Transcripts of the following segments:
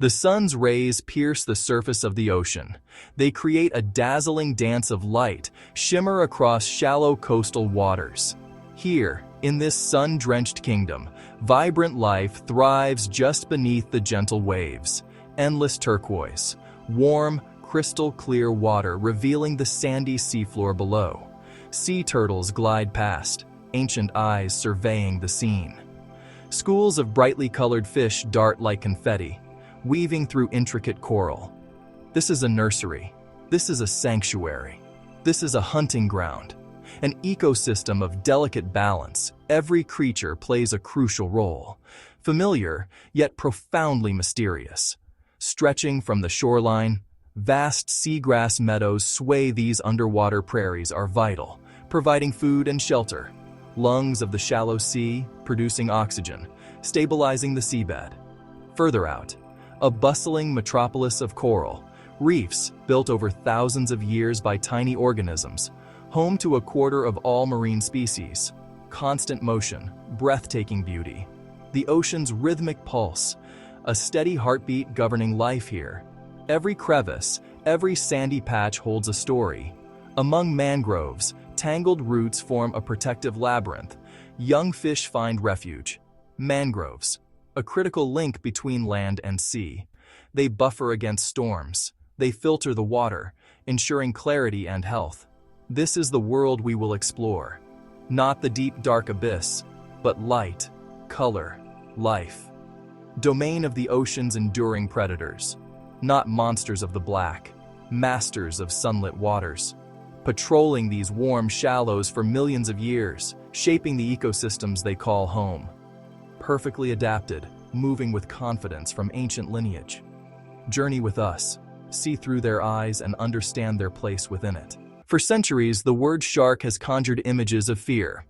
The sun's rays pierce the surface of the ocean. They create a dazzling dance of light, shimmer across shallow coastal waters. Here, in this sun-drenched kingdom, vibrant life thrives just beneath the gentle waves. Endless turquoise, warm, crystal-clear water revealing the sandy seafloor below. Sea turtles glide past, ancient eyes surveying the scene. Schools of brightly colored fish dart like confetti, weaving through intricate coral. This is a nursery. This is a sanctuary. This is a hunting ground. An ecosystem of delicate balance. Every creature plays a crucial role. Familiar, yet profoundly mysterious. Stretching from the shoreline, vast seagrass meadows sway. These underwater prairies are vital, providing food and shelter. Lungs of the shallow sea, producing oxygen, stabilizing the seabed. Further out, a bustling metropolis of coral, reefs built over thousands of years by tiny organisms, home to a quarter of all marine species. Constant motion, breathtaking beauty. The ocean's rhythmic pulse, a steady heartbeat governing life here. Every crevice, every sandy patch holds a story. Among mangroves, tangled roots form a protective labyrinth. Young fish find refuge. Mangroves, a critical link between land and sea. They buffer against storms. They filter the water, ensuring clarity and health. This is the world we will explore. Not the deep, dark abyss, but light, color, life. Domain of the ocean's enduring predators. Not monsters of the black, masters of sunlit waters. Patrolling these warm shallows for millions of years, shaping the ecosystems they call home. Perfectly adapted, moving with confidence from ancient lineage. Journey with us, see through their eyes and understand their place within it. For centuries, the word shark has conjured images of fear.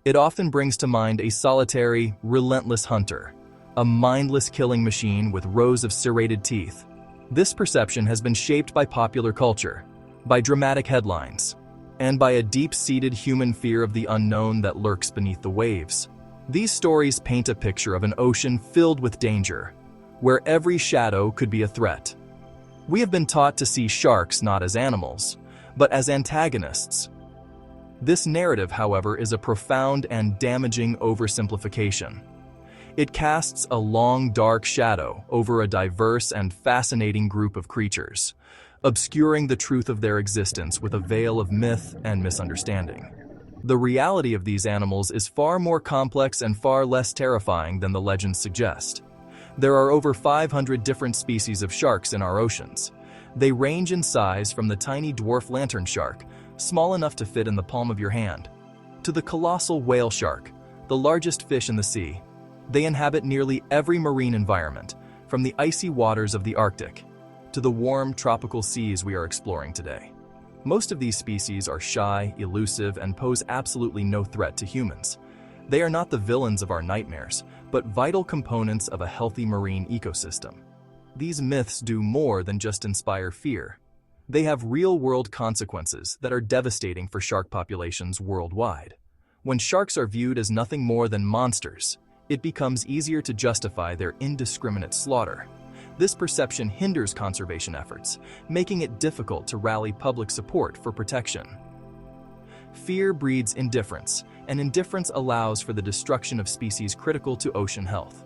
It often brings to mind a solitary, relentless hunter, a mindless killing machine with rows of serrated teeth. This perception has been shaped by popular culture, by dramatic headlines, and by a deep-seated human fear of the unknown that lurks beneath the waves. These stories paint a picture of an ocean filled with danger, where every shadow could be a threat. We have been taught to see sharks not as animals, but as antagonists. This narrative, however, is a profound and damaging oversimplification. It casts a long, dark shadow over a diverse and fascinating group of creatures, obscuring the truth of their existence with a veil of myth and misunderstanding. The reality of these animals is far more complex and far less terrifying than the legends suggest. There are over 500 different species of sharks in our oceans. They range in size from the tiny dwarf lantern shark, small enough to fit in the palm of your hand, to the colossal whale shark, the largest fish in the sea. They inhabit nearly every marine environment, from the icy waters of the Arctic to the warm tropical seas we are exploring today. Most of these species are shy, elusive, and pose absolutely no threat to humans. They are not the villains of our nightmares, but vital components of a healthy marine ecosystem. These myths do more than just inspire fear. They have real-world consequences that are devastating for shark populations worldwide. When sharks are viewed as nothing more than monsters, it becomes easier to justify their indiscriminate slaughter. This perception hinders conservation efforts, making it difficult to rally public support for protection. Fear breeds indifference, and indifference allows for the destruction of species critical to ocean health.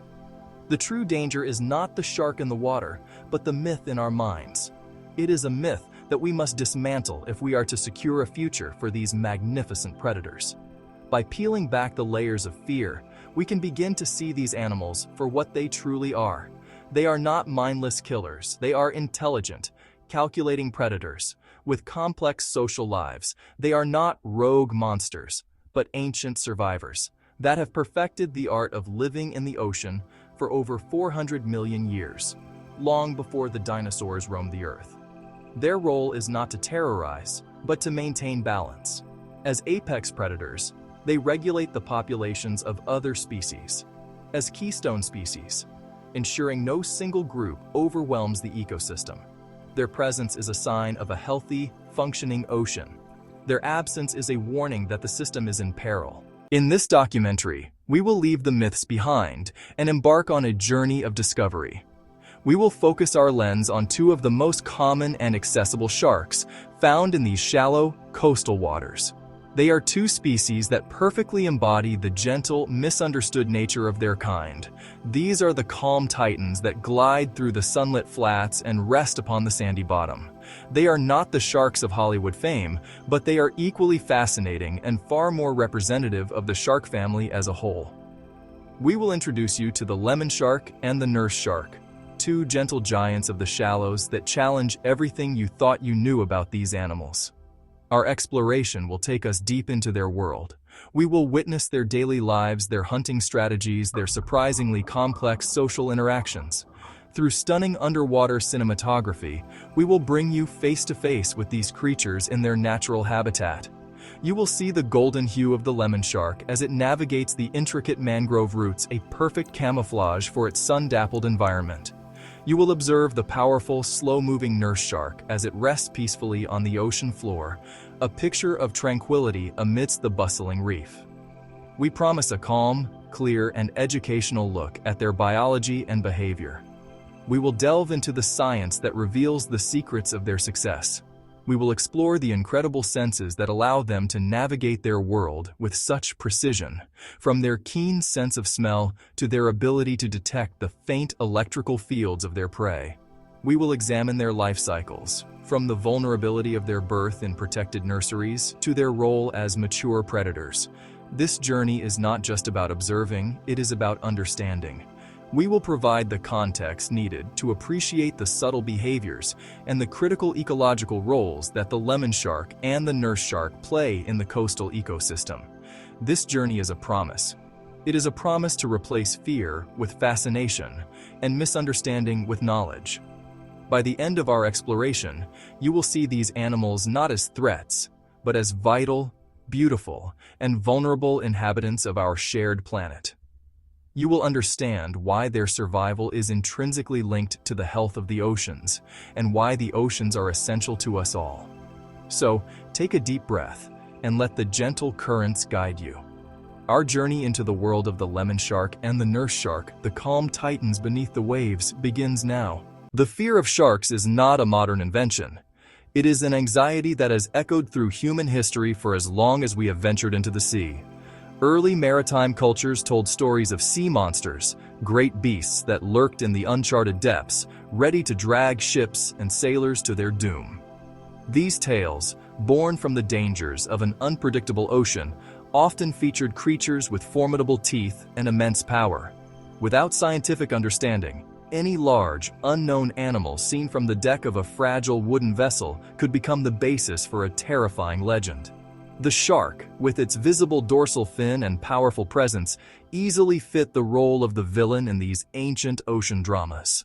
The true danger is not the shark in the water, but the myth in our minds. It is a myth that we must dismantle if we are to secure a future for these magnificent predators. By peeling back the layers of fear, we can begin to see these animals for what they truly are. They are not mindless killers. They are intelligent, calculating predators with complex social lives. They are not rogue monsters, but ancient survivors that have perfected the art of living in the ocean for over 400 million years, long before the dinosaurs roamed the earth. Their role is not to terrorize, but to maintain balance. As apex predators, they regulate the populations of other species. As keystone species, ensuring no single group overwhelms the ecosystem. Their presence is a sign of a healthy, functioning ocean. Their absence is a warning that the system is in peril. In this documentary, we will leave the myths behind and embark on a journey of discovery. We will focus our lens on two of the most common and accessible sharks found in these shallow, coastal waters. They are two species that perfectly embody the gentle, misunderstood nature of their kind. These are the calm titans that glide through the sunlit flats and rest upon the sandy bottom. They are not the sharks of Hollywood fame, but they are equally fascinating and far more representative of the shark family as a whole. We will introduce you to the lemon shark and the nurse shark, two gentle giants of the shallows that challenge everything you thought you knew about these animals. Our exploration will take us deep into their world. We will witness their daily lives, their hunting strategies, their surprisingly complex social interactions. Through stunning underwater cinematography, we will bring you face to face with these creatures in their natural habitat. You will see the golden hue of the lemon shark as it navigates the intricate mangrove roots, a perfect camouflage for its sun-dappled environment. You will observe the powerful, slow-moving nurse shark as it rests peacefully on the ocean floor, a picture of tranquility amidst the bustling reef. We promise a calm, clear, and educational look at their biology and behavior. We will delve into the science that reveals the secrets of their success. We will explore the incredible senses that allow them to navigate their world with such precision, from their keen sense of smell to their ability to detect the faint electrical fields of their prey. We will examine their life cycles, from the vulnerability of their birth in protected nurseries to their role as mature predators. This journey is not just about observing, it is about understanding. We will provide the context needed to appreciate the subtle behaviors and the critical ecological roles that the lemon shark and the nurse shark play in the coastal ecosystem. This journey is a promise. It is a promise to replace fear with fascination and misunderstanding with knowledge. By the end of our exploration, you will see these animals not as threats, but as vital, beautiful, and vulnerable inhabitants of our shared planet. You will understand why their survival is intrinsically linked to the health of the oceans, and why the oceans are essential to us all. So, take a deep breath, and let the gentle currents guide you. Our journey into the world of the lemon shark and the nurse shark, the calm titans beneath the waves, begins now. The fear of sharks is not a modern invention. It is an anxiety that has echoed through human history for as long as we have ventured into the sea. Early maritime cultures told stories of sea monsters, great beasts that lurked in the uncharted depths, ready to drag ships and sailors to their doom. These tales, born from the dangers of an unpredictable ocean, often featured creatures with formidable teeth and immense power. Without scientific understanding, any large, unknown animal seen from the deck of a fragile wooden vessel could become the basis for a terrifying legend. The shark, with its visible dorsal fin and powerful presence, easily fit the role of the villain in these ancient ocean dramas.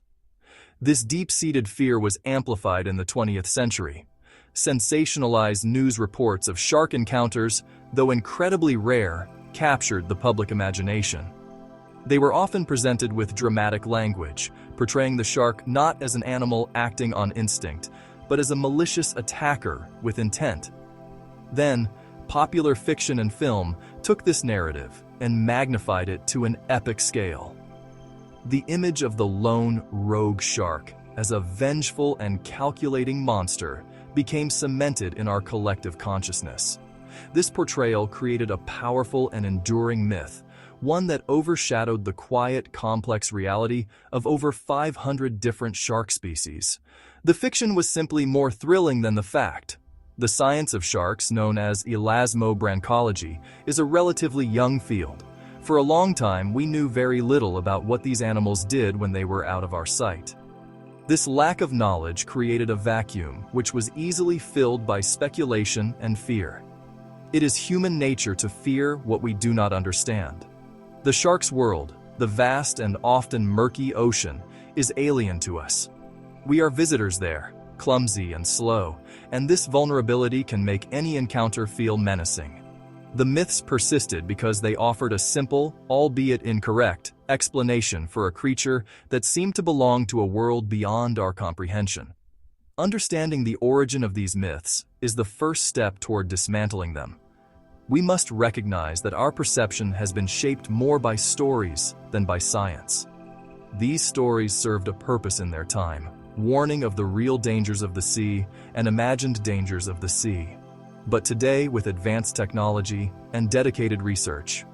This deep-seated fear was amplified in the 20th century. Sensationalized news reports of shark encounters, though incredibly rare, captured the public imagination. They were often presented with dramatic language, portraying the shark not as an animal acting on instinct, but as a malicious attacker with intent. Then, popular fiction and film took this narrative and magnified it to an epic scale. The image of the lone, rogue shark as a vengeful and calculating monster became cemented in our collective consciousness. This portrayal created a powerful and enduring myth, one that overshadowed the quiet, complex reality of over 500 different shark species. The fiction was simply more thrilling than the fact. The science of sharks, known as elasmobranchology, is a relatively young field. For a long time, we knew very little about what these animals did when they were out of our sight. This lack of knowledge created a vacuum which was easily filled by speculation and fear. It is human nature to fear what we do not understand. The shark's world, the vast and often murky ocean, is alien to us. We are visitors there, clumsy and slow, and this vulnerability can make any encounter feel menacing. The myths persisted because they offered a simple, albeit incorrect, explanation for a creature that seemed to belong to a world beyond our comprehension. Understanding the origin of these myths is the first step toward dismantling them. We must recognize that our perception has been shaped more by stories than by science. These stories served a purpose in their time, warning of the real dangers of the sea and imagined dangers of the sea. But today, with advanced technology and dedicated research,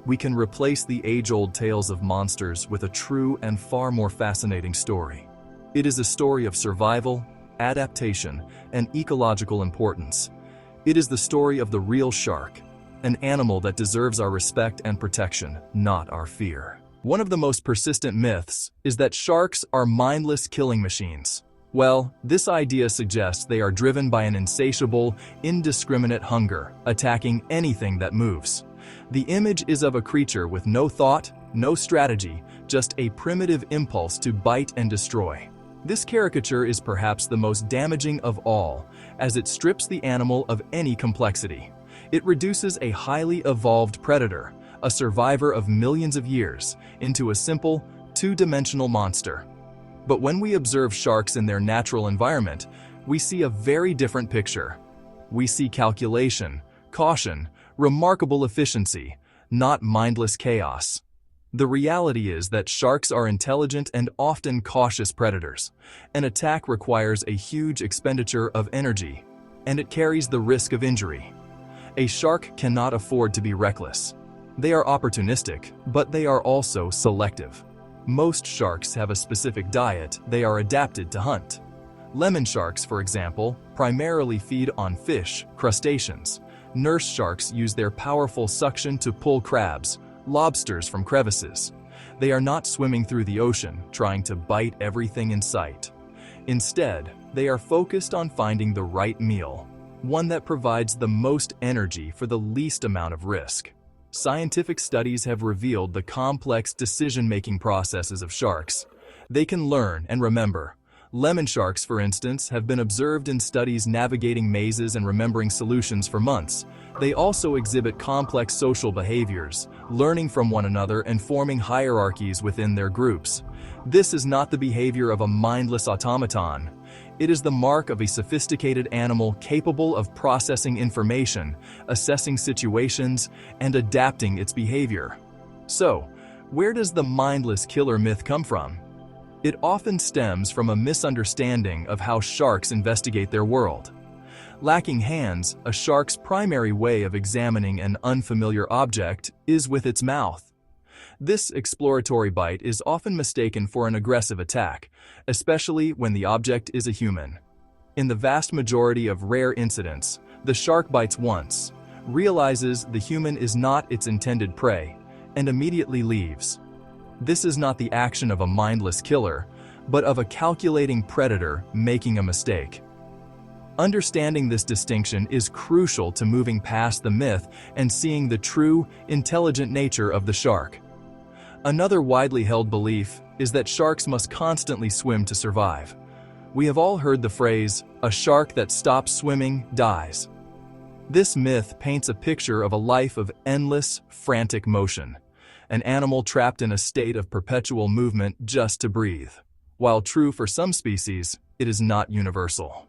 we can replace the age-old tales of monsters with a true and far more fascinating story. It is a story of survival, adaptation, and ecological importance. It is the story of the real shark, an animal that deserves our respect and protection, not our fear. One of the most persistent myths is that sharks are mindless killing machines. Well, this idea suggests they are driven by an insatiable, indiscriminate hunger, attacking anything that moves. The image is of a creature with no thought, no strategy, just a primitive impulse to bite and destroy. This caricature is perhaps the most damaging of all, as it strips the animal of any complexity. It reduces a highly evolved predator, a survivor of millions of years, into a simple, two-dimensional monster. But when we observe sharks in their natural environment, we see a very different picture. We see calculation, caution, remarkable efficiency, not mindless chaos. The reality is that sharks are intelligent and often cautious predators. An attack requires a huge expenditure of energy, and it carries the risk of injury. A shark cannot afford to be reckless. They are opportunistic, but they are also selective. Most sharks have a specific diet they are adapted to hunt. Lemon sharks, for example, primarily feed on fish, crustaceans. Nurse sharks use their powerful suction to pull crabs, lobsters from crevices. They are not swimming through the ocean, trying to bite everything in sight. Instead, they are focused on finding the right meal, one that provides the most energy for the least amount of risk. Scientific studies have revealed the complex decision-making processes of sharks. They can learn and remember. Lemon sharks, for instance, have been observed in studies navigating mazes and remembering solutions for months. They also exhibit complex social behaviors, learning from one another and forming hierarchies within their groups. This is not the behavior of a mindless automaton. It is the mark of a sophisticated animal capable of processing information, assessing situations, and adapting its behavior. So, where does the mindless killer myth come from? It often stems from a misunderstanding of how sharks investigate their world. Lacking hands, a shark's primary way of examining an unfamiliar object is with its mouth. This exploratory bite is often mistaken for an aggressive attack, especially when the object is a human. In the vast majority of rare incidents, the shark bites once, realizes the human is not its intended prey, and immediately leaves. This is not the action of a mindless killer, but of a calculating predator making a mistake. Understanding this distinction is crucial to moving past the myth and seeing the true, intelligent nature of the shark. Another widely held belief is that sharks must constantly swim to survive. We have all heard the phrase, "A shark that stops swimming dies." This myth paints a picture of a life of endless, frantic motion, an animal trapped in a state of perpetual movement just to breathe. While true for some species, it is not universal.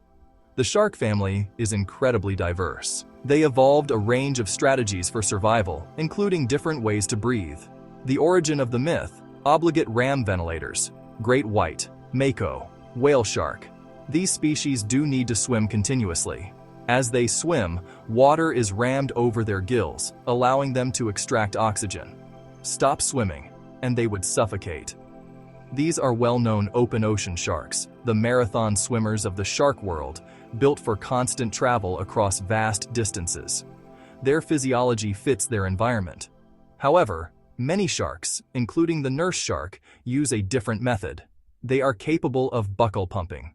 The shark family is incredibly diverse. They evolved a range of strategies for survival, including different ways to breathe. The origin of the myth: obligate ram ventilators, great white, mako, whale shark. These species do need to swim continuously. As they swim, water is rammed over their gills, allowing them to extract oxygen. Stop swimming, and they would suffocate. These are well-known open ocean sharks, the marathon swimmers of the shark world, built for constant travel across vast distances. Their physiology fits their environment. However, many sharks, including the nurse shark, use a different method. They are capable of buccal pumping.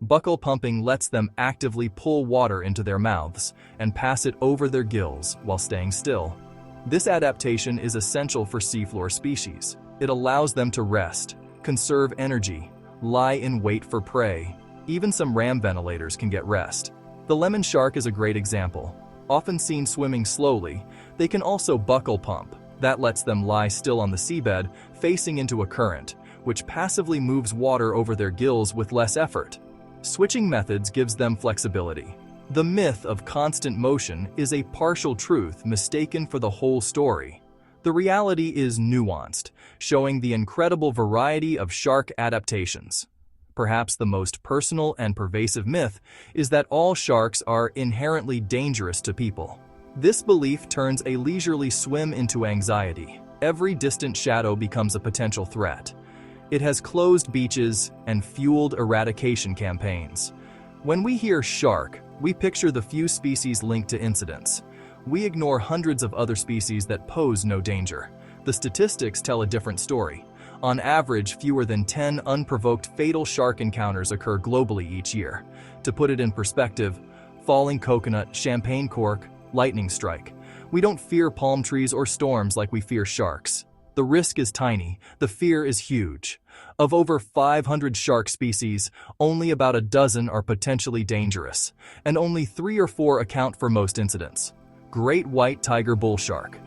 Buccal pumping lets them actively pull water into their mouths and pass it over their gills while staying still. This adaptation is essential for seafloor species. It allows them to rest, conserve energy, lie in wait for prey. Even some ram ventilators can get rest. The lemon shark is a great example. Often seen swimming slowly, they can also buccal pump. That lets them lie still on the seabed, facing into a current, which passively moves water over their gills with less effort. Switching methods gives them flexibility. The myth of constant motion is a partial truth mistaken for the whole story. The reality is nuanced, showing the incredible variety of shark adaptations. Perhaps the most personal and pervasive myth is that all sharks are inherently dangerous to people. This belief turns a leisurely swim into anxiety. Every distant shadow becomes a potential threat. It has closed beaches and fueled eradication campaigns. When we hear shark, we picture the few species linked to incidents. We ignore hundreds of other species that pose no danger. The statistics tell a different story. On average, fewer than 10 unprovoked fatal shark encounters occur globally each year. To put it in perspective, falling coconut, champagne cork, lightning strike. We don't fear palm trees or storms like we fear sharks. The risk is tiny, the fear is huge. Of over 500 shark species, only about a dozen are potentially dangerous, and only 3 or 4 account for most incidents. Great white tiger bull shark.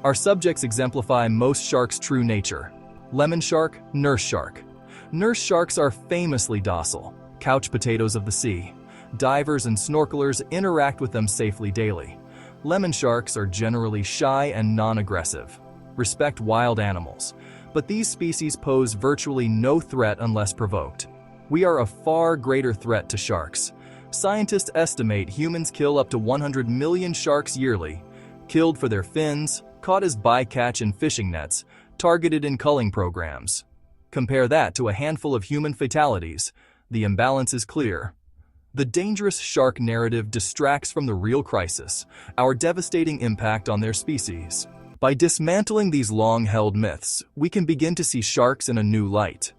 Our subjects exemplify most sharks' true nature. Lemon shark, nurse shark. Nurse sharks are famously docile, couch potatoes of the sea. Divers and snorkelers interact with them safely daily. Lemon sharks are generally shy and non-aggressive, respect wild animals, but these species pose virtually no threat unless provoked. We are a far greater threat to sharks. Scientists estimate humans kill up to 100 million sharks yearly, killed for their fins, caught as bycatch in fishing nets, targeted in culling programs. Compare that to a handful of human fatalities. The imbalance is clear. The dangerous shark narrative distracts from the real crisis, our devastating impact on their species. By dismantling these long-held myths, we can begin to see sharks in a new light.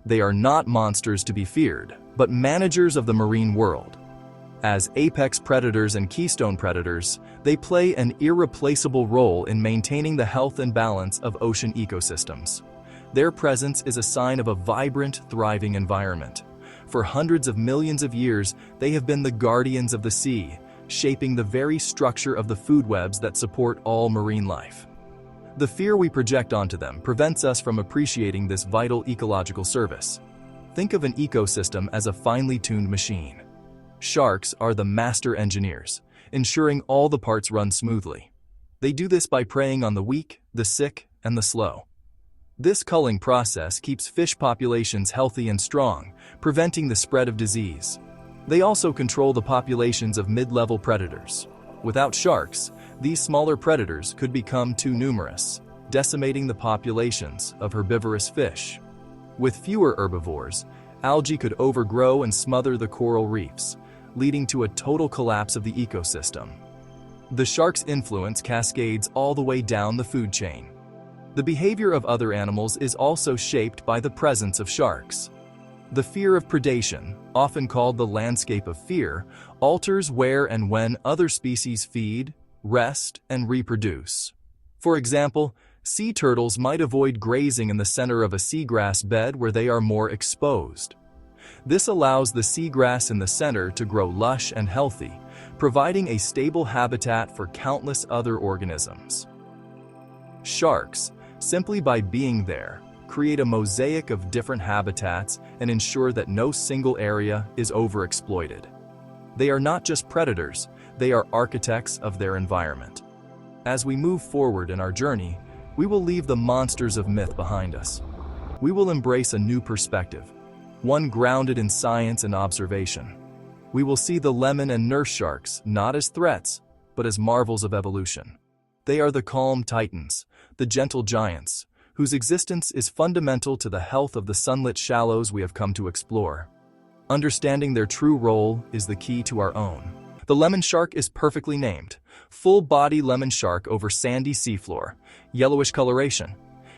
They are not monsters to be feared, but managers of the marine world. As apex predators and keystone predators, they play an irreplaceable role in maintaining the health and balance of ocean ecosystems. Their presence is a sign of a vibrant, thriving environment. For hundreds of millions of years, they have been the guardians of the sea, shaping the very structure of the food webs that support all marine life. The fear we project onto them prevents us from appreciating this vital ecological service. Think of an ecosystem as a finely tuned machine. Sharks are the master engineers, ensuring all the parts run smoothly. They do this by preying on the weak, the sick, and the slow. This culling process keeps fish populations healthy and strong, preventing the spread of disease. They also control the populations of mid-level predators. Without sharks, these smaller predators could become too numerous, decimating the populations of herbivorous fish. With fewer herbivores, algae could overgrow and smother the coral reefs, leading to a total collapse of the ecosystem. The shark's influence cascades all the way down the food chain. The behavior of other animals is also shaped by the presence of sharks. The fear of predation, often called the landscape of fear, alters where and when other species feed, rest, and reproduce. For example, sea turtles might avoid grazing in the center of a seagrass bed where they are more exposed. This allows the seagrass in the center to grow lush and healthy, providing a stable habitat for countless other organisms. Sharks, simply by being there, create a mosaic of different habitats and ensure that no single area is overexploited. They are not just predators, they are architects of their environment. As we move forward in our journey, we will leave the monsters of myth behind us. We will embrace a new perspective, one grounded in science and observation. We will see the lemon and nurse sharks not as threats, but as marvels of evolution. They are the calm titans, the gentle giants, whose existence is fundamental to the health of the sunlit shallows we have come to explore. Understanding their true role is the key to our own. The lemon shark is perfectly named. Full-body lemon shark over sandy seafloor, yellowish coloration.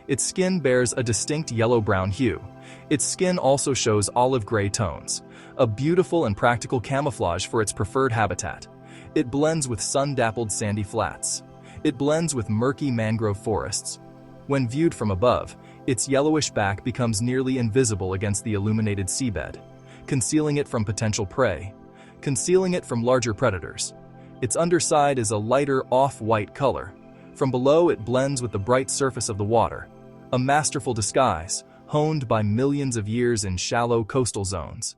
Its skin bears a distinct yellow-brown hue. Its skin also shows olive-gray tones, a beautiful and practical camouflage for its preferred habitat. It blends with sun-dappled sandy flats. It blends with murky mangrove forests. When viewed from above, its yellowish back becomes nearly invisible against the illuminated seabed, concealing it from potential prey, concealing it from larger predators. Its underside is a lighter off-white color. From below, it blends with the bright surface of the water, a masterful disguise, honed by millions of years in shallow coastal zones.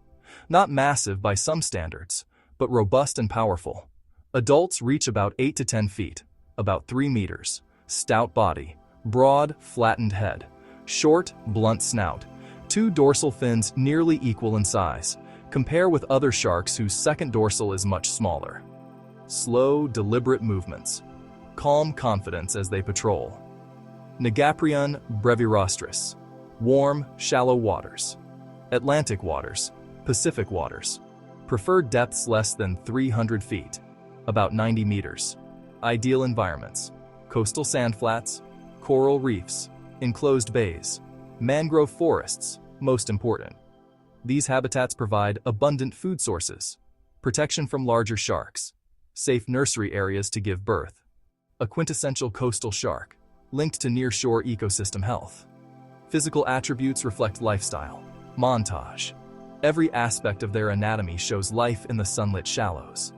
Not massive by some standards, but robust and powerful. Adults reach about 8 to 10 feet, about 3 meters, stout body, Broad, flattened head. Short, blunt snout. 2 dorsal fins nearly equal in size. Compare with other sharks whose second dorsal is much smaller. Slow, deliberate movements. Calm confidence as they patrol. Negaprion brevirostris. Warm, shallow waters. Atlantic waters. Pacific waters. Preferred depths less than 300 feet, about 90 meters. Ideal environments: coastal sandflats, coral reefs, enclosed bays, mangrove forests, most important. These habitats provide abundant food sources, protection from larger sharks, safe nursery areas to give birth. A quintessential coastal shark, linked to nearshore ecosystem health. Physical attributes reflect lifestyle. Montage. Every aspect of their anatomy shows life in the sunlit shallows.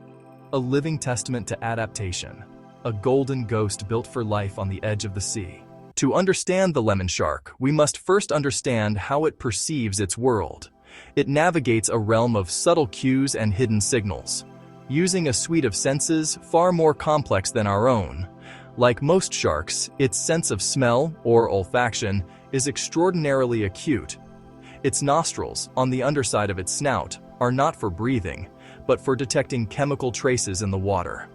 A living testament to adaptation. A golden ghost built for life on the edge of the sea. To understand the lemon shark, we must first understand how it perceives its world. It navigates a realm of subtle cues and hidden signals, using a suite of senses far more complex than our own. Like most sharks, its sense of smell, or olfaction, is extraordinarily acute. Its nostrils, on the underside of its snout, are not for breathing, but for detecting chemical traces in the water.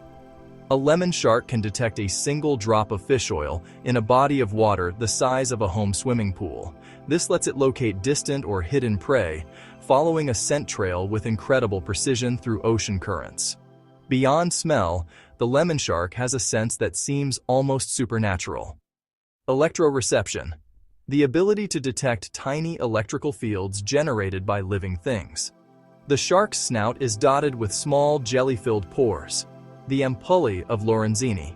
A lemon shark can detect a single drop of fish oil in a body of water the size of a home swimming pool. This lets it locate distant or hidden prey, following a scent trail with incredible precision through ocean currents. Beyond smell, the lemon shark has a sense that seems almost supernatural. Electroreception. The ability to detect tiny electrical fields generated by living things. The shark's snout is dotted with small jelly-filled pores, the ampullae of Lorenzini.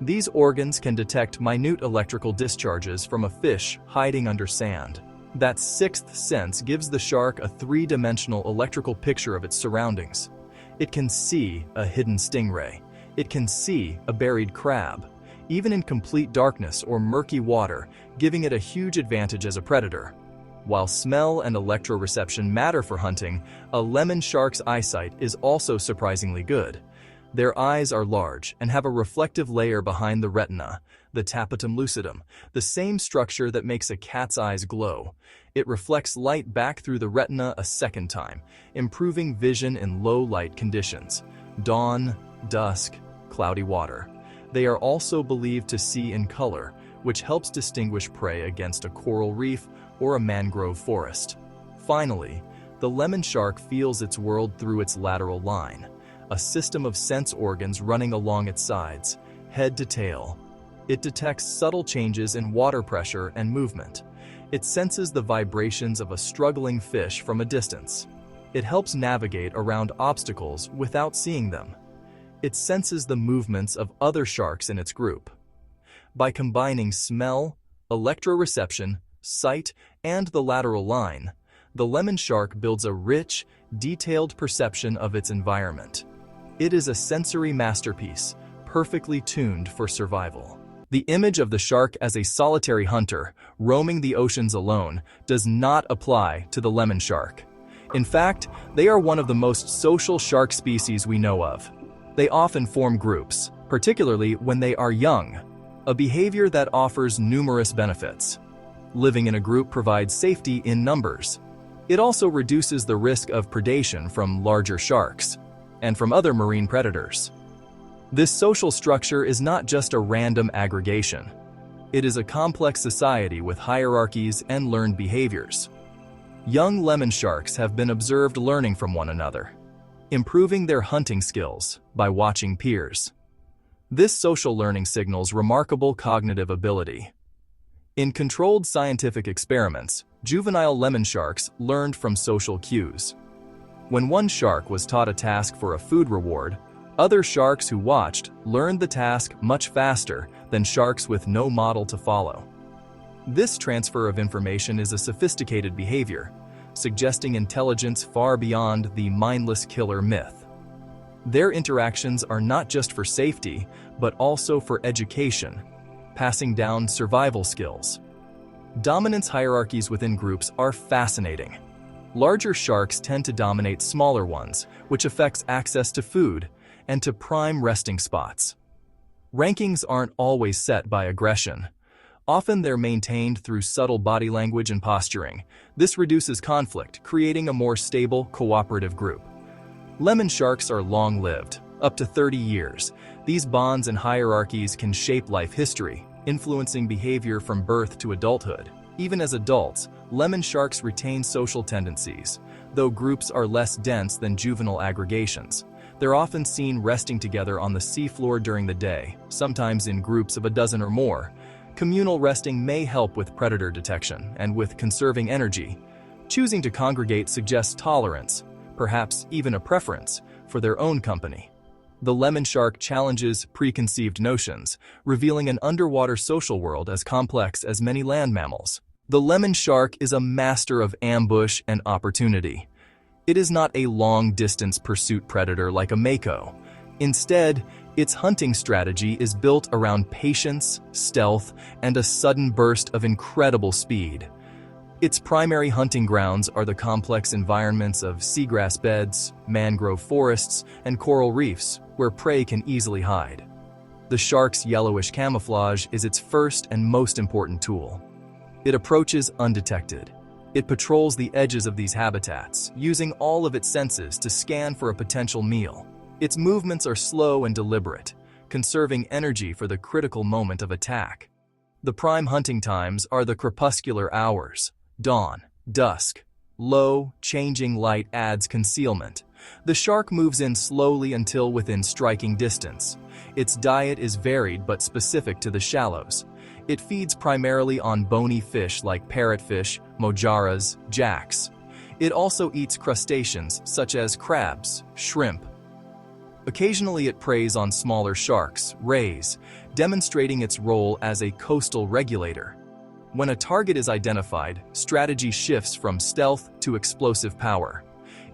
These organs can detect minute electrical discharges from a fish hiding under sand. That sixth sense gives the shark a three-dimensional electrical picture of its surroundings. It can see a hidden stingray. It can see a buried crab, even in complete darkness or murky water, giving it a huge advantage as a predator. While smell and electroreception matter for hunting, a lemon shark's eyesight is also surprisingly good. Their eyes are large and have a reflective layer behind the retina, the tapetum lucidum, the same structure that makes a cat's eyes glow. It reflects light back through the retina a second time, improving vision in low-light conditions. Dawn, dusk, cloudy water. They are also believed to see in color, which helps distinguish prey against a coral reef or a mangrove forest. Finally, the lemon shark feels its world through its lateral line, a system of sense organs running along its sides, head to tail. It detects subtle changes in water pressure and movement. It senses the vibrations of a struggling fish from a distance. It helps navigate around obstacles without seeing them. It senses the movements of other sharks in its group. By combining smell, electroreception, sight, and the lateral line, the lemon shark builds a rich, detailed perception of its environment. It is a sensory masterpiece, perfectly tuned for survival. The image of the shark as a solitary hunter, roaming the oceans alone, does not apply to the lemon shark. In fact, they are one of the most social shark species we know of. They often form groups, particularly when they are young, a behavior that offers numerous benefits. Living in a group provides safety in numbers. It also reduces the risk of predation from larger sharks and from other marine predators. This social structure is not just a random aggregation. It is a complex society with hierarchies and learned behaviors. Young lemon sharks have been observed learning from one another, improving their hunting skills by watching peers. This social learning signals remarkable cognitive ability. In controlled scientific experiments, juvenile lemon sharks learned from social cues. When one shark was taught a task for a food reward, other sharks who watched learned the task much faster than sharks with no model to follow. This transfer of information is a sophisticated behavior, suggesting intelligence far beyond the mindless killer myth. Their interactions are not just for safety, but also for education, passing down survival skills. Dominance hierarchies within groups are fascinating. Larger sharks tend to dominate smaller ones, which affects access to food and to prime resting spots. Rankings aren't always set by aggression. Often they're maintained through subtle body language and posturing. This reduces conflict, creating a more stable, cooperative group. Lemon sharks are long-lived, up to 30 years. These bonds and hierarchies can shape life history, influencing behavior from birth to adulthood. Even as adults, lemon sharks retain social tendencies, though groups are less dense than juvenile aggregations. They're often seen resting together on the seafloor during the day, sometimes in groups of a dozen or more. Communal resting may help with predator detection and with conserving energy. Choosing to congregate suggests tolerance, perhaps even a preference, for their own company. The lemon shark challenges preconceived notions, revealing an underwater social world as complex as many land mammals. The lemon shark is a master of ambush and opportunity. It is not a long-distance pursuit predator like a mako. Instead, its hunting strategy is built around patience, stealth, and a sudden burst of incredible speed. Its primary hunting grounds are the complex environments of seagrass beds, mangrove forests, and coral reefs, where prey can easily hide. The shark's yellowish camouflage is its first and most important tool. It approaches undetected. It patrols the edges of these habitats, using all of its senses to scan for a potential meal. Its movements are slow and deliberate, conserving energy for the critical moment of attack. The prime hunting times are the crepuscular hours, dawn, dusk. Low, changing light adds concealment. The shark moves in slowly until within striking distance. Its diet is varied but specific to the shallows. It feeds primarily on bony fish like parrotfish, mojaras, jacks. It also eats crustaceans such as crabs, shrimp. Occasionally it preys on smaller sharks, rays, demonstrating its role as a coastal regulator. When a target is identified, strategy shifts from stealth to explosive power.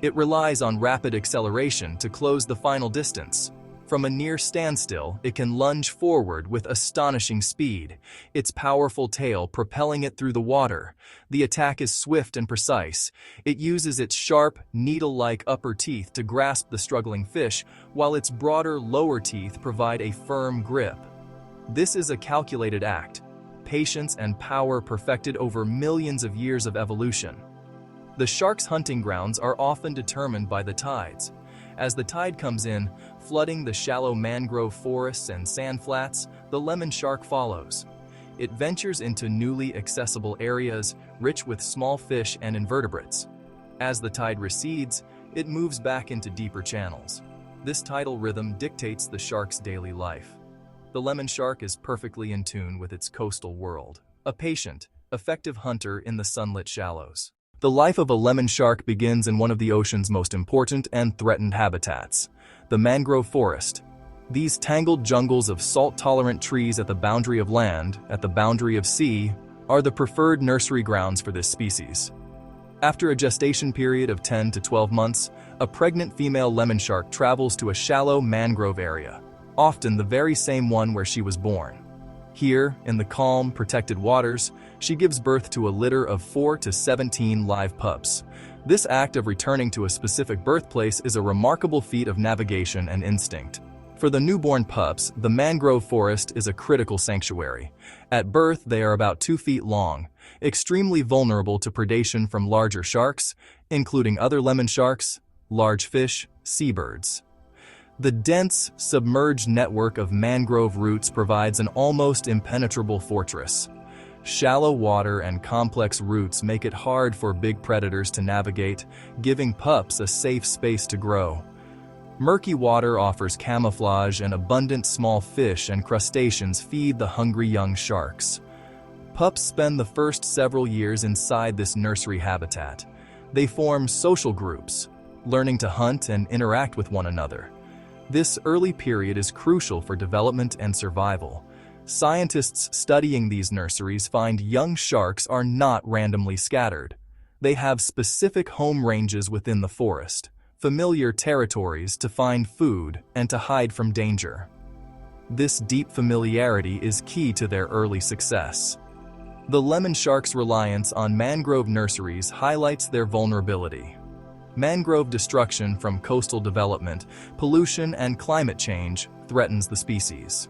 It relies on rapid acceleration to close the final distance. From a near standstill, it can lunge forward with astonishing speed, its powerful tail propelling it through the water. The attack is swift and precise. It uses its sharp, needle-like upper teeth to grasp the struggling fish, while its broader lower teeth provide a firm grip. This is a calculated act, patience and power perfected over millions of years of evolution. The shark's hunting grounds are often determined by the tides. As the tide comes in, flooding the shallow mangrove forests and sand flats, the lemon shark follows. It ventures into newly accessible areas rich with small fish and invertebrates. As the tide recedes, it moves back into deeper channels. This tidal rhythm dictates the shark's daily life. The lemon shark is perfectly in tune with its coastal world, a patient, effective hunter in the sunlit shallows. The life of a lemon shark begins in one of the ocean's most important and threatened habitats, the mangrove forest. These tangled jungles of salt-tolerant trees at the boundary of land, at the boundary of sea, are the preferred nursery grounds for this species. After a gestation period of 10 to 12 months, a pregnant female lemon shark travels to a shallow mangrove area, often the very same one where she was born. Here, in the calm, protected waters, she gives birth to a litter of 4 to 17 live pups. This act of returning to a specific birthplace is a remarkable feat of navigation and instinct. For the newborn pups, the mangrove forest is a critical sanctuary. At birth, they are about 2 feet long, extremely vulnerable to predation from larger sharks, including other lemon sharks, large fish, seabirds. The dense, submerged network of mangrove roots provides an almost impenetrable fortress. Shallow water and complex roots make it hard for big predators to navigate, giving pups a safe space to grow. Murky water offers camouflage, and abundant small fish and crustaceans feed the hungry young sharks. Pups spend the first several years inside this nursery habitat. They form social groups, learning to hunt and interact with one another. This early period is crucial for development and survival. Scientists studying these nurseries find young sharks are not randomly scattered. They have specific home ranges within the forest, familiar territories to find food and to hide from danger. This deep familiarity is key to their early success. The lemon shark's reliance on mangrove nurseries highlights their vulnerability. Mangrove destruction from coastal development, pollution, and climate change threatens the species.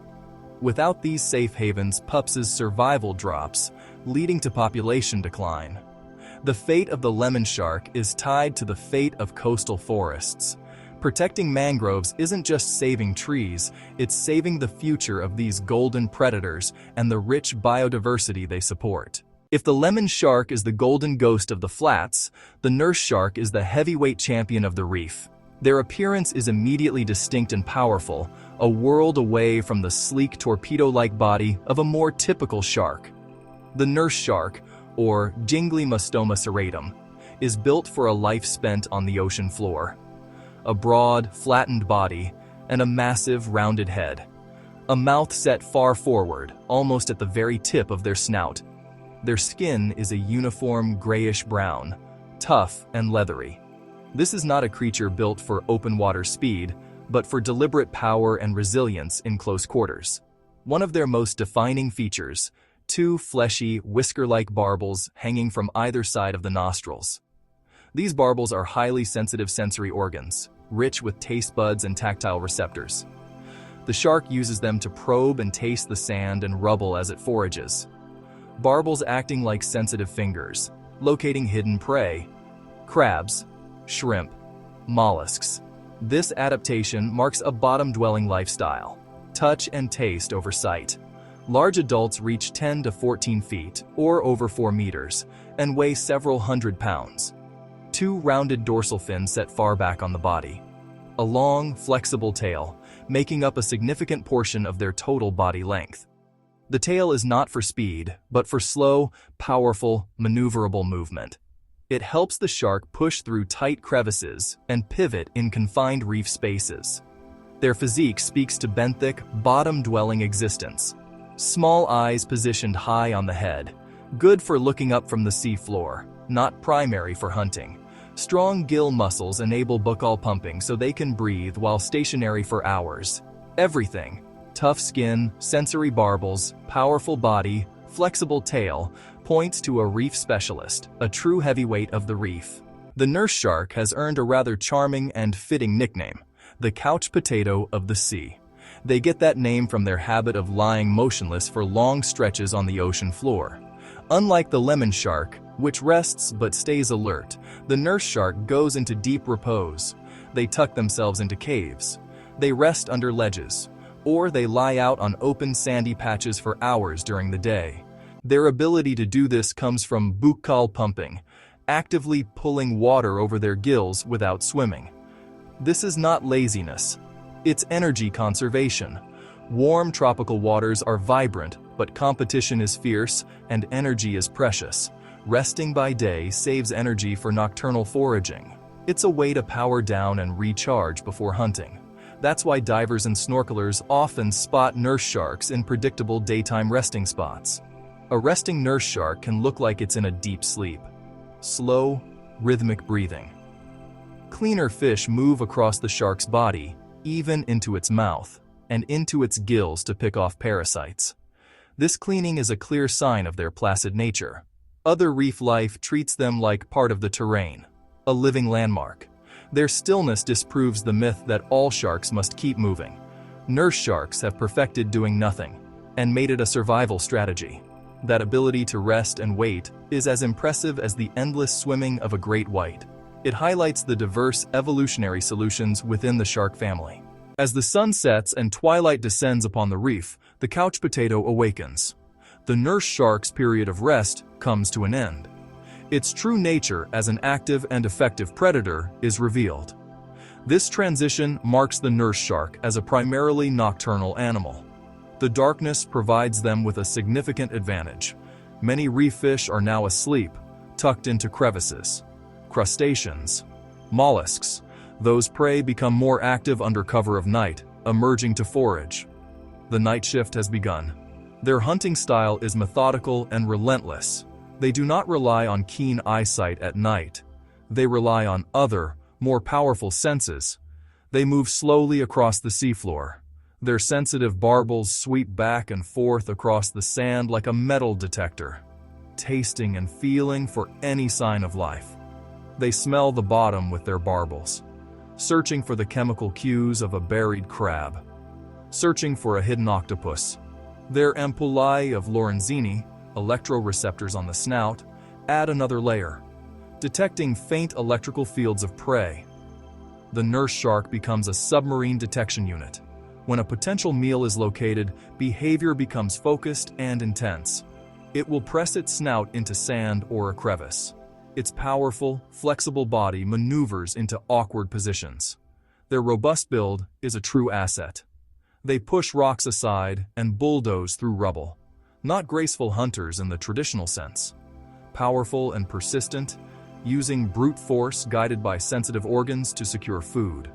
Without these safe havens, pups' survival drops, leading to population decline. The fate of the lemon shark is tied to the fate of coastal forests. Protecting mangroves isn't just saving trees, it's saving the future of these golden predators and the rich biodiversity they support. If the lemon shark is the golden ghost of the flats, the nurse shark is the heavyweight champion of the reef. Their appearance is immediately distinct and powerful, a world away from the sleek torpedo-like body of a more typical shark. The nurse shark, or Gymnotoma serratum, is built for a life spent on the ocean floor. A broad, flattened body, and a massive, rounded head. A mouth set far forward, almost at the very tip of their snout. Their skin is a uniform grayish-brown, tough and leathery. This is not a creature built for open-water speed, but for deliberate power and resilience in close quarters. One of their most defining features, two fleshy, whisker-like barbels hanging from either side of the nostrils. These barbels are highly sensitive sensory organs, rich with taste buds and tactile receptors. The shark uses them to probe and taste the sand and rubble as it forages. Barbels acting like sensitive fingers, locating hidden prey, crabs, shrimp, mollusks. This adaptation marks a bottom-dwelling lifestyle, touch and taste over sight. Large adults reach 10 to 14 feet, or over 4 meters, and weigh several hundred pounds. Two rounded dorsal fins set far back on the body. A long, flexible tail, making up a significant portion of their total body length. The tail is not for speed, but for slow, powerful, maneuverable movement. It helps the shark push through tight crevices and pivot in confined reef spaces. Their physique speaks to benthic, bottom-dwelling existence. Small eyes positioned high on the head, good for looking up from the sea floor, not primary for hunting. Strong gill muscles enable buccal pumping so they can breathe while stationary for hours. Everything, tough skin, sensory barbels, powerful body, flexible tail, points to a reef specialist, a true heavyweight of the reef. The nurse shark has earned a rather charming and fitting nickname, the couch potato of the sea. They get that name from their habit of lying motionless for long stretches on the ocean floor. Unlike the lemon shark, which rests but stays alert, the nurse shark goes into deep repose. They tuck themselves into caves. They rest under ledges, or they lie out on open sandy patches for hours during the day. Their ability to do this comes from buccal pumping, actively pulling water over their gills without swimming. This is not laziness. It's energy conservation. Warm tropical waters are vibrant, but competition is fierce and energy is precious. Resting by day saves energy for nocturnal foraging. It's a way to power down and recharge before hunting. That's why divers and snorkelers often spot nurse sharks in predictable daytime resting spots. A resting nurse shark can look like it's in a deep sleep. Slow, rhythmic breathing. Cleaner fish move across the shark's body, even into its mouth, and into its gills to pick off parasites. This cleaning is a clear sign of their placid nature. Other reef life treats them like part of the terrain, a living landmark. Their stillness disproves the myth that all sharks must keep moving. Nurse sharks have perfected doing nothing, and made it a survival strategy. That ability to rest and wait is as impressive as the endless swimming of a great white. It highlights the diverse evolutionary solutions within the shark family. As the sun sets and twilight descends upon the reef, the couch potato awakens. The nurse shark's period of rest comes to an end. Its true nature as an active and effective predator is revealed. This transition marks the nurse shark as a primarily nocturnal animal. The darkness provides them with a significant advantage. Many reef fish are now asleep, tucked into crevices. Crustaceans, mollusks, those prey become more active under cover of night, emerging to forage. The night shift has begun. Their hunting style is methodical and relentless. They do not rely on keen eyesight at night. They rely on other, more powerful senses. They move slowly across the seafloor. Their sensitive barbels sweep back and forth across the sand like a metal detector, tasting and feeling for any sign of life. They smell the bottom with their barbels, searching for the chemical cues of a buried crab, searching for a hidden octopus, Their ampullae of Lorenzini, electroreceptors on the snout, add another layer, detecting faint electrical fields of prey. The nurse shark becomes a submarine detection unit. When a potential meal is located, behavior becomes focused and intense. It will press its snout into sand or a crevice. Its powerful, flexible body maneuvers into awkward positions. Their robust build is a true asset. They push rocks aside and bulldoze through rubble. Not graceful hunters in the traditional sense. Powerful and persistent, using brute force guided by sensitive organs to secure food.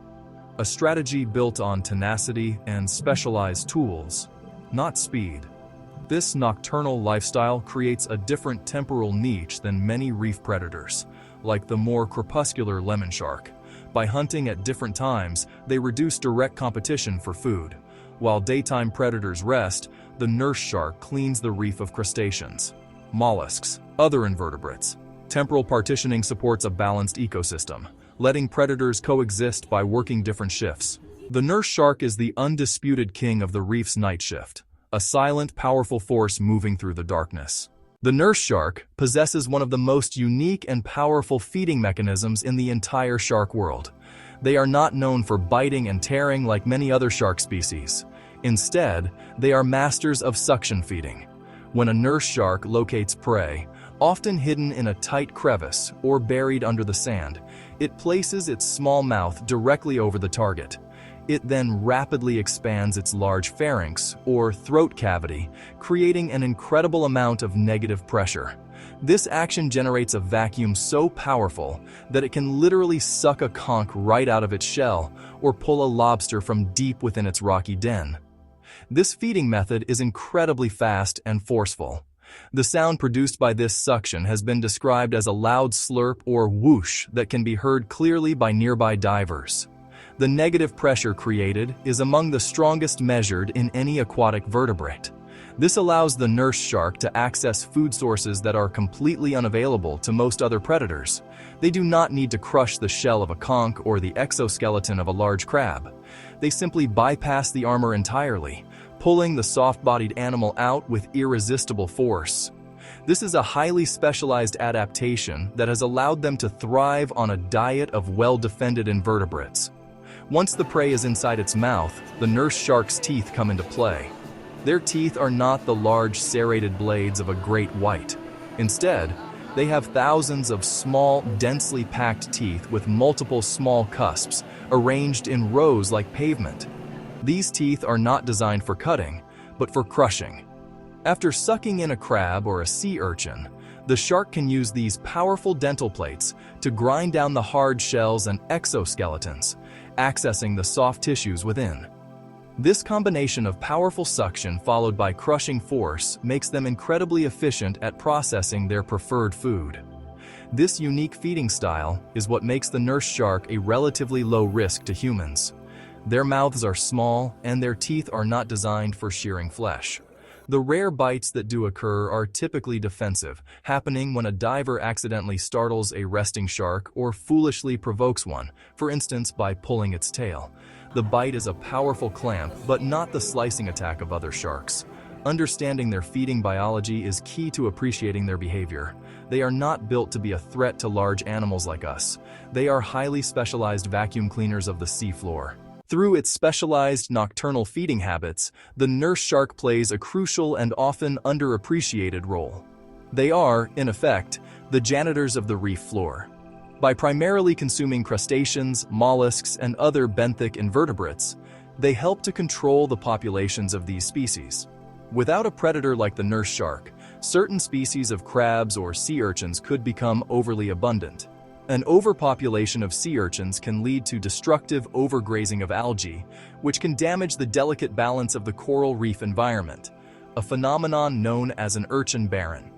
A strategy built on tenacity and specialized tools, not speed. This nocturnal lifestyle creates a different temporal niche than many reef predators, like the more crepuscular lemon shark. By hunting at different times, they reduce direct competition for food. While daytime predators rest, the nurse shark cleans the reef of crustaceans, mollusks, other invertebrates. Temporal partitioning supports a balanced ecosystem, letting predators coexist by working different shifts. The nurse shark is the undisputed king of the reef's night shift, a silent, powerful force moving through the darkness. The nurse shark possesses one of the most unique and powerful feeding mechanisms in the entire shark world. They are not known for biting and tearing like many other shark species. Instead, they are masters of suction feeding. When a nurse shark locates prey, often hidden in a tight crevice or buried under the sand, it places its small mouth directly over the target. It then rapidly expands its large pharynx, or throat cavity, creating an incredible amount of negative pressure. This action generates a vacuum so powerful that it can literally suck a conch right out of its shell or pull a lobster from deep within its rocky den. This feeding method is incredibly fast and forceful. The sound produced by this suction has been described as a loud slurp or whoosh that can be heard clearly by nearby divers. The negative pressure created is among the strongest measured in any aquatic vertebrate. This allows the nurse shark to access food sources that are completely unavailable to most other predators. They do not need to crush the shell of a conch or the exoskeleton of a large crab. They simply bypass the armor entirely, pulling the soft-bodied animal out with irresistible force. This is a highly specialized adaptation that has allowed them to thrive on a diet of well-defended invertebrates. Once the prey is inside its mouth, the nurse shark's teeth come into play. Their teeth are not the large serrated blades of a great white. Instead, they have thousands of small, densely packed teeth with multiple small cusps, arranged in rows like pavement. These teeth are not designed for cutting, but for crushing. After sucking in a crab or a sea urchin, the shark can use these powerful dental plates to grind down the hard shells and exoskeletons, accessing the soft tissues within. This combination of powerful suction followed by crushing force makes them incredibly efficient at processing their preferred food. This unique feeding style is what makes the nurse shark a relatively low risk to humans. Their mouths are small and their teeth are not designed for shearing flesh. The rare bites that do occur are typically defensive, happening when a diver accidentally startles a resting shark or foolishly provokes one, for instance by pulling its tail. The bite is a powerful clamp, but not the slicing attack of other sharks. Understanding their feeding biology is key to appreciating their behavior. They are not built to be a threat to large animals like us. They are highly specialized vacuum cleaners of the seafloor. Through its specialized nocturnal feeding habits, the nurse shark plays a crucial and often underappreciated role. They are, in effect, the janitors of the reef floor. By primarily consuming crustaceans, mollusks, and other benthic invertebrates, they help to control the populations of these species. Without a predator like the nurse shark, certain species of crabs or sea urchins could become overly abundant. An overpopulation of sea urchins can lead to destructive overgrazing of algae, which can damage the delicate balance of the coral reef environment, a phenomenon known as an urchin barren.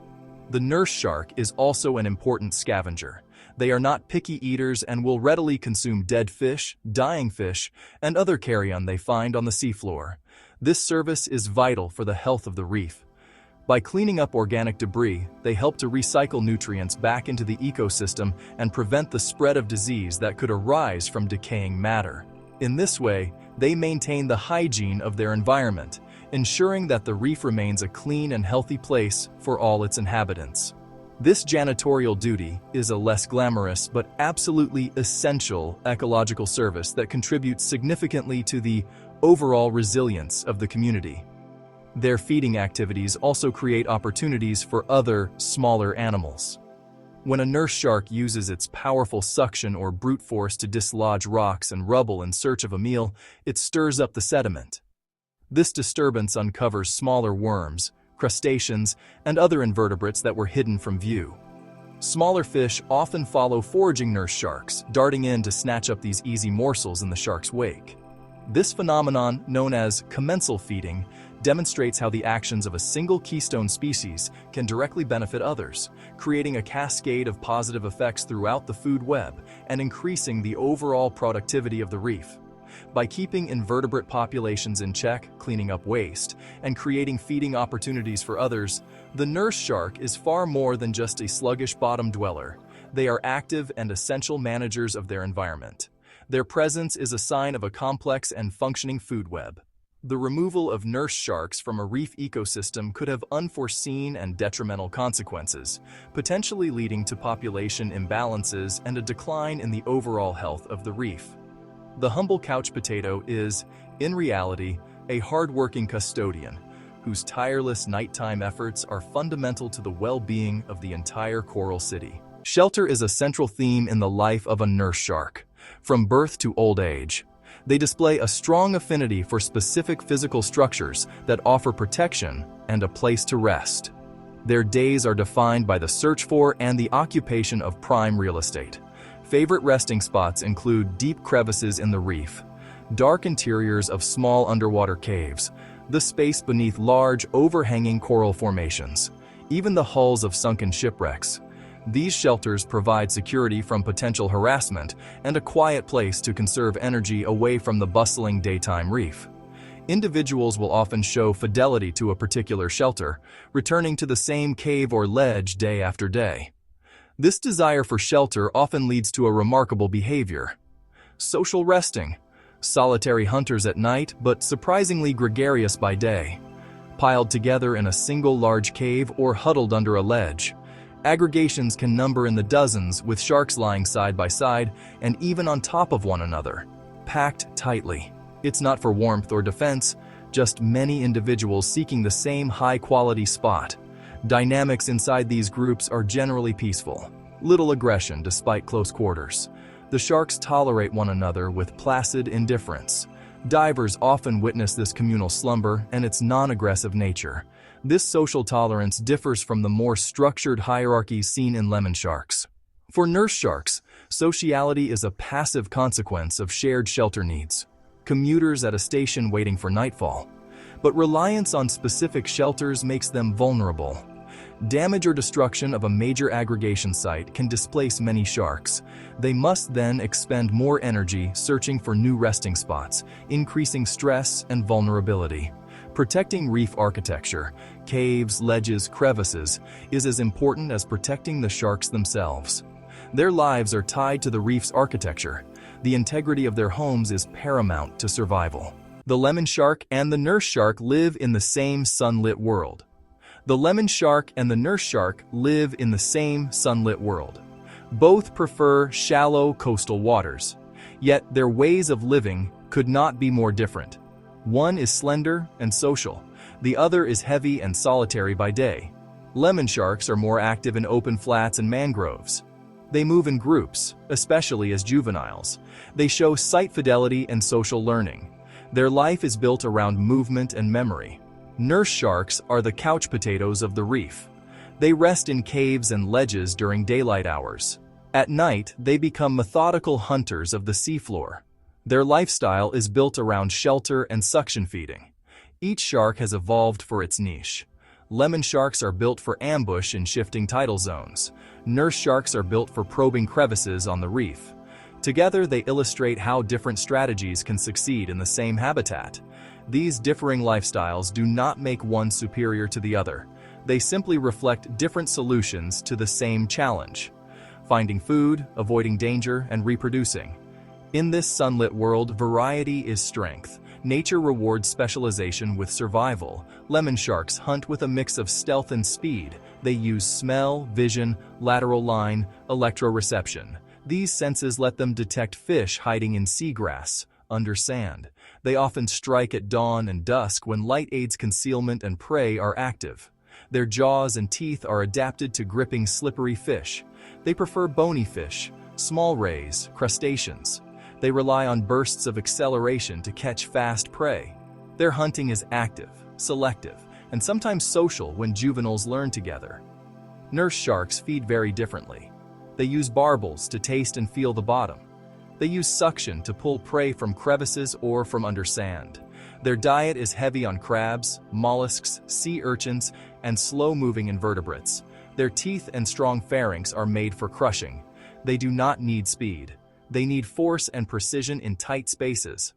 The nurse shark is also an important scavenger. They are not picky eaters and will readily consume dead fish, dying fish, and other carrion they find on the seafloor. This service is vital for the health of the reef. By cleaning up organic debris, they help to recycle nutrients back into the ecosystem and prevent the spread of disease that could arise from decaying matter. In this way, they maintain the hygiene of their environment, ensuring that the reef remains a clean and healthy place for all its inhabitants. This janitorial duty is a less glamorous but absolutely essential ecological service that contributes significantly to the overall resilience of the community. Their feeding activities also create opportunities for other, smaller animals. When a nurse shark uses its powerful suction or brute force to dislodge rocks and rubble in search of a meal, it stirs up the sediment. This disturbance uncovers smaller worms, crustaceans, and other invertebrates that were hidden from view. Smaller fish often follow foraging nurse sharks, darting in to snatch up these easy morsels in the shark's wake. This phenomenon, known as commensal feeding, demonstrates how the actions of a single keystone species can directly benefit others, creating a cascade of positive effects throughout the food web and increasing the overall productivity of the reef. By keeping invertebrate populations in check, cleaning up waste, and creating feeding opportunities for others, the nurse shark is far more than just a sluggish bottom dweller. They are active and essential managers of their environment. Their presence is a sign of a complex and functioning food web. The removal of nurse sharks from a reef ecosystem could have unforeseen and detrimental consequences, potentially leading to population imbalances and a decline in the overall health of the reef. The humble couch potato is, in reality, a hard-working custodian whose tireless nighttime efforts are fundamental to the well-being of the entire coral city. Shelter is a central theme in the life of a nurse shark. From birth to old age, they display a strong affinity for specific physical structures that offer protection and a place to rest. Their days are defined by the search for and the occupation of prime real estate. Favorite resting spots include deep crevices in the reef, dark interiors of small underwater caves, the space beneath large, overhanging coral formations, even the hulls of sunken shipwrecks. These shelters provide security from potential harassment and a quiet place to conserve energy away from the bustling daytime reef. Individuals will often show fidelity to a particular shelter, returning to the same cave or ledge day after day. This desire for shelter often leads to a remarkable behavior. Social resting, solitary hunters at night but surprisingly gregarious by day, piled together in a single large cave or huddled under a ledge. Aggregations can number in the dozens, with sharks lying side by side and even on top of one another, packed tightly. It's not for warmth or defense, just many individuals seeking the same high-quality spot. Dynamics inside these groups are generally peaceful. Little aggression despite close quarters. The sharks tolerate one another with placid indifference. Divers often witness this communal slumber and its non-aggressive nature. This social tolerance differs from the more structured hierarchies seen in lemon sharks. For nurse sharks, sociality is a passive consequence of shared shelter needs. Commuters at a station waiting for nightfall. But reliance on specific shelters makes them vulnerable. Damage or destruction of a major aggregation site can displace many sharks. They must then expend more energy searching for new resting spots, increasing stress and vulnerability. Protecting reef architecture, caves, ledges, crevices, is as important as protecting the sharks themselves. Their lives are tied to the reef's architecture. The integrity of their homes is paramount to survival. The lemon shark and the nurse shark live in the same sunlit world. The lemon shark and the nurse shark live in the same sunlit world. Both prefer shallow coastal waters, yet their ways of living could not be more different. One is slender and social, the other is heavy and solitary by day. Lemon sharks are more active in open flats and mangroves. They move in groups, especially as juveniles. They show site fidelity and social learning. Their life is built around movement and memory. Nurse sharks are the couch potatoes of the reef. They rest in caves and ledges during daylight hours. At night, they become methodical hunters of the seafloor. Their lifestyle is built around shelter and suction feeding. Each shark has evolved for its niche. Lemon sharks are built for ambush in shifting tidal zones. Nurse sharks are built for probing crevices on the reef. Together, they illustrate how different strategies can succeed in the same habitat. These differing lifestyles do not make one superior to the other. They simply reflect different solutions to the same challenge: finding food, avoiding danger, and reproducing. In this sunlit world, variety is strength. Nature rewards specialization with survival. Lemon sharks hunt with a mix of stealth and speed. They use smell, vision, lateral line, electroreception. These senses let them detect fish hiding in seagrass, under sand. They often strike at dawn and dusk when light aids concealment and prey are active. Their jaws and teeth are adapted to gripping slippery fish. They prefer bony fish, small rays, crustaceans. They rely on bursts of acceleration to catch fast prey. Their hunting is active, selective, and sometimes social when juveniles learn together. Nurse sharks feed very differently. They use barbels to taste and feel the bottom. They use suction to pull prey from crevices or from under sand. Their diet is heavy on crabs, mollusks, sea urchins, and slow-moving invertebrates. Their teeth and strong pharynx are made for crushing. They do not need speed. They need force and precision in tight spaces.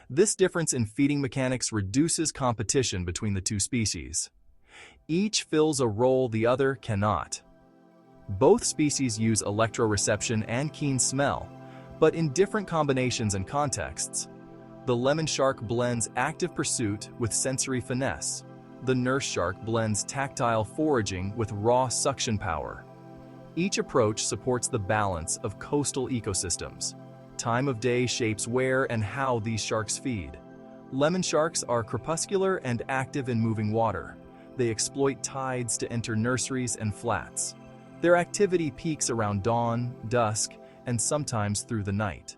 This difference in feeding mechanics reduces competition between the two species. Each fills a role the other cannot. Both species use electroreception and keen smell, but in different combinations and contexts. The lemon shark blends active pursuit with sensory finesse. The nurse shark blends tactile foraging with raw suction power. Each approach supports the balance of coastal ecosystems. Time of day shapes where and how these sharks feed. Lemon sharks are crepuscular and active in moving water. They exploit tides to enter nurseries and flats. Their activity peaks around dawn, dusk, and sometimes through the night.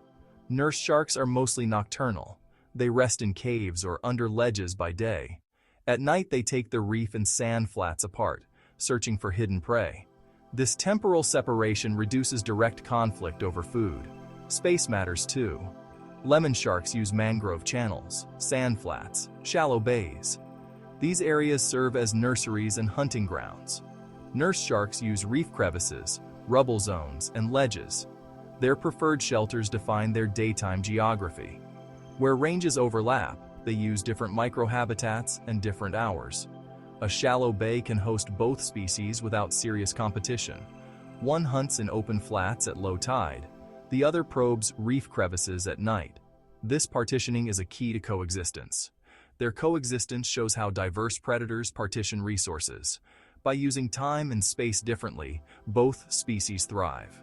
Nurse sharks are mostly nocturnal. They rest in caves or under ledges by day. At night they take the reef and sand flats apart, searching for hidden prey. This temporal separation reduces direct conflict over food. Space matters too. Lemon sharks use mangrove channels, sand flats, shallow bays. These areas serve as nurseries and hunting grounds. Nurse sharks use reef crevices, rubble zones, and ledges. Their preferred shelters define their daytime geography. Where ranges overlap, they use different microhabitats and different hours. A shallow bay can host both species without serious competition. One hunts in open flats at low tide. The other probes reef crevices at night. This partitioning is a key to coexistence. Their coexistence shows how diverse predators partition resources. By using time and space differently, both species thrive.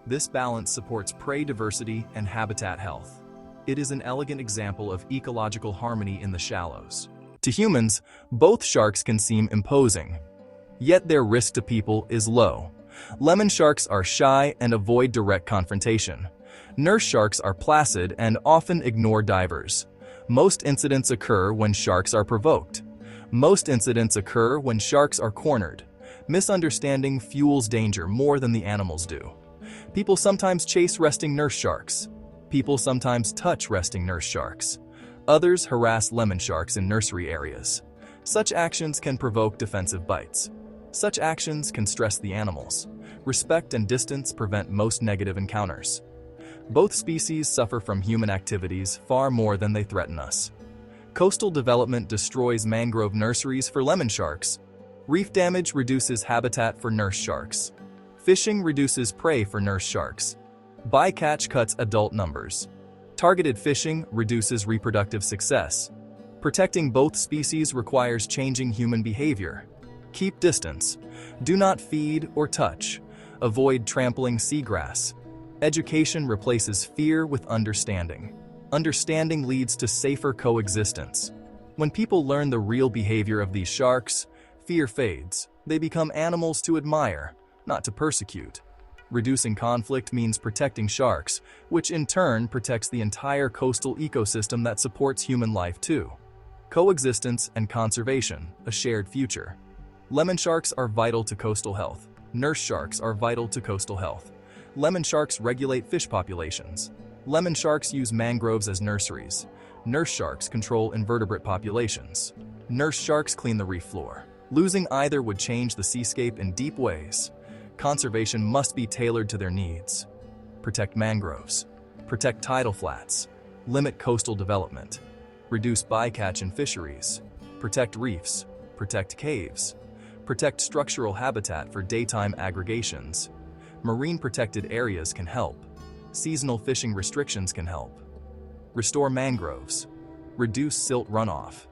This balance supports prey diversity and habitat health. It is an elegant example of ecological harmony in the shallows. To humans, both sharks can seem imposing, yet their risk to people is low. Lemon sharks are shy and avoid direct confrontation. Nurse sharks are placid and often ignore divers. Most incidents occur when sharks are provoked. Most incidents occur when sharks are cornered. Misunderstanding fuels danger more than the animals do. People sometimes chase resting nurse sharks. People sometimes touch resting nurse sharks. Others harass lemon sharks in nursery areas. Such actions can provoke defensive bites. Such actions can stress the animals. Respect and distance prevent most negative encounters. Both species suffer from human activities far more than they threaten us. Coastal development destroys mangrove nurseries for lemon sharks. Reef damage reduces habitat for nurse sharks. Fishing reduces prey for nurse sharks. Bycatch cuts adult numbers. Targeted fishing reduces reproductive success. Protecting both species requires changing human behavior. Keep distance. Do not feed or touch. Avoid trampling seagrass. Education replaces fear with understanding. Understanding leads to safer coexistence. When people learn the real behavior of these sharks, fear fades. They become animals to admire, not to persecute. Reducing conflict means protecting sharks, which in turn protects the entire coastal ecosystem that supports human life too. Coexistence and conservation, a shared future. Lemon sharks are vital to coastal health. Nurse sharks are vital to coastal health. Lemon sharks regulate fish populations. Lemon sharks use mangroves as nurseries. Nurse sharks control invertebrate populations. Nurse sharks clean the reef floor. Losing either would change the seascape in deep ways. Conservation must be tailored to their needs. Protect mangroves. Protect tidal flats. Limit coastal development. Reduce bycatch in fisheries. Protect reefs. Protect caves. Protect structural habitat for daytime aggregations. Marine protected areas can help. Seasonal fishing restrictions can help. Restore mangroves. Reduce silt runoff.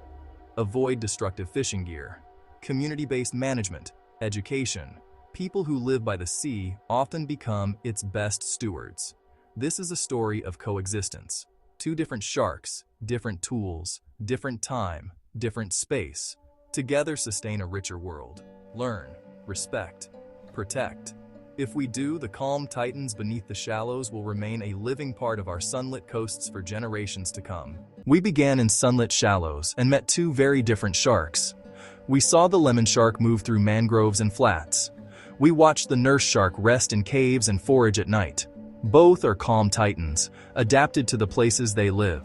Avoid destructive fishing gear. Community-based management, education. People who live by the sea often become its best stewards. This is a story of coexistence. Two different sharks, different tools, different time, different space, together sustain a richer world. Learn, respect, protect. If we do, the calm titans beneath the shallows will remain a living part of our sunlit coasts for generations to come. We began in sunlit shallows and met two very different sharks. We saw the lemon shark move through mangroves and flats. We watched the nurse shark rest in caves and forage at night. Both are calm titans, adapted to the places they live.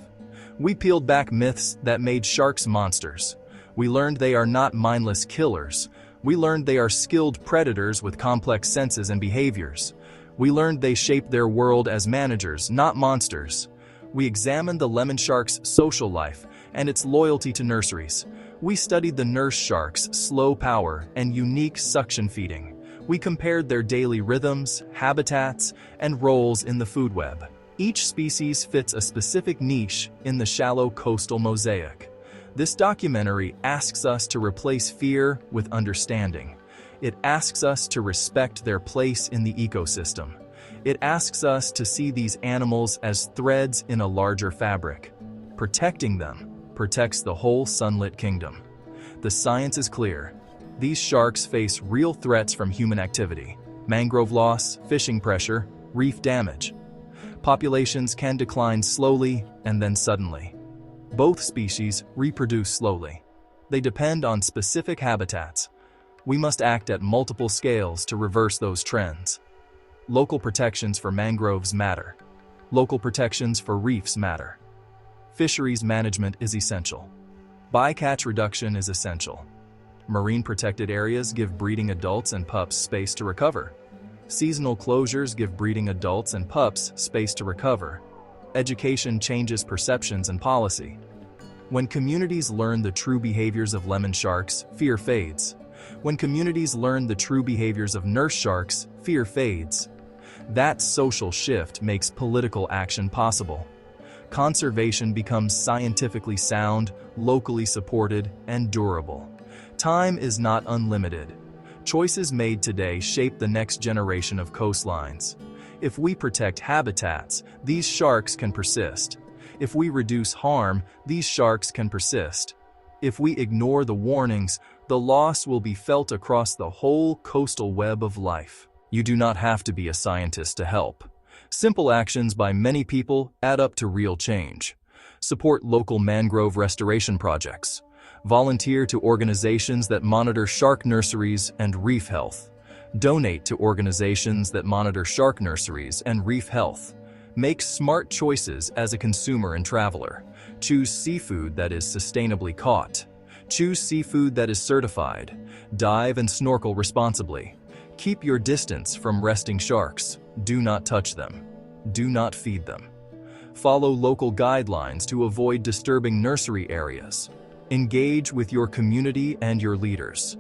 We peeled back myths that made sharks monsters. We learned they are not mindless killers. We learned they are skilled predators with complex senses and behaviors. We learned they shape their world as managers, not monsters. We examined the lemon shark's social life and its loyalty to nurseries. We studied the nurse shark's slow power and unique suction feeding. We compared their daily rhythms, habitats, and roles in the food web. Each species fits a specific niche in the shallow coastal mosaic. This documentary asks us to replace fear with understanding. It asks us to respect their place in the ecosystem. It asks us to see these animals as threads in a larger fabric. Protecting them protects the whole sunlit kingdom. The science is clear. These sharks face real threats from human activity: mangrove loss, fishing pressure, reef damage. Populations can decline slowly and then suddenly. Both species reproduce slowly. They depend on specific habitats. We must act at multiple scales to reverse those trends. Local protections for mangroves matter. Local protections for reefs matter. Fisheries management is essential. Bycatch reduction is essential. Marine protected areas give breeding adults and pups space to recover. Seasonal closures give breeding adults and pups space to recover. Education changes perceptions and policy. When communities learn the true behaviors of lemon sharks, fear fades. When communities learn the true behaviors of nurse sharks, fear fades. That social shift makes political action possible. Conservation becomes scientifically sound, locally supported, and durable. Time is not unlimited. Choices made today shape the next generation of coastlines. If we protect habitats, these sharks can persist. If we reduce harm, these sharks can persist. If we ignore the warnings, the loss will be felt across the whole coastal web of life. You do not have to be a scientist to help. Simple actions by many people add up to real change. Support local mangrove restoration projects. Volunteer to organizations that monitor shark nurseries and reef health. Donate to organizations that monitor shark nurseries and reef health. Make smart choices as a consumer and traveler. Choose seafood that is sustainably caught. Choose seafood that is certified. Dive and snorkel responsibly. Keep your distance from resting sharks. Do not touch them. Do not feed them. Follow local guidelines to avoid disturbing nursery areas. Engage with your community and your leaders.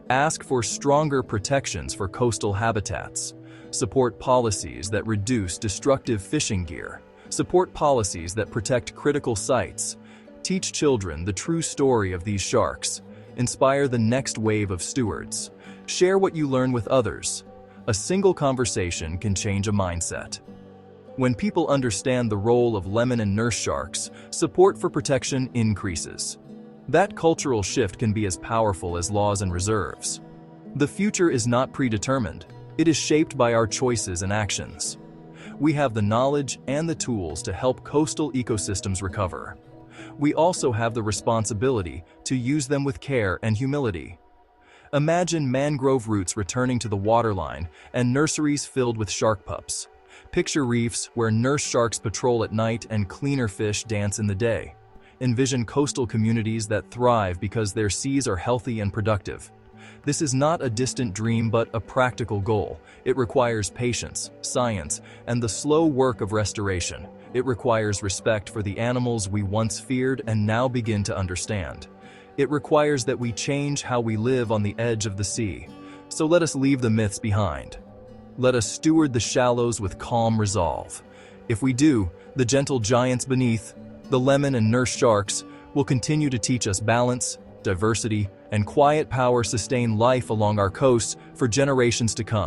Ask for stronger protections for coastal habitats. Support policies that reduce destructive fishing gear. Support policies that protect critical sites. Teach children the true story of these sharks. Inspire the next wave of stewards. Share what you learn with others. A single conversation can change a mindset. When people understand the role of lemon and nurse sharks, support for protection increases. That cultural shift can be as powerful as laws and reserves. The future is not predetermined. It is shaped by our choices and actions. We have the knowledge and the tools to help coastal ecosystems recover. We also have the responsibility to use them with care and humility. Imagine mangrove roots returning to the waterline and nurseries filled with shark pups. Picture reefs where nurse sharks patrol at night and cleaner fish dance in the day. Envision coastal communities that thrive because their seas are healthy and productive. This is not a distant dream but a practical goal. It requires patience, science, and the slow work of restoration. It requires respect for the animals we once feared and now begin to understand. It requires that we change how we live on the edge of the sea. So let us leave the myths behind. Let us steward the shallows with calm resolve. If we do, the gentle giants beneath, The lemon and nurse sharks will continue to teach us balance, diversity, and quiet power sustain life along our coasts for generations to come.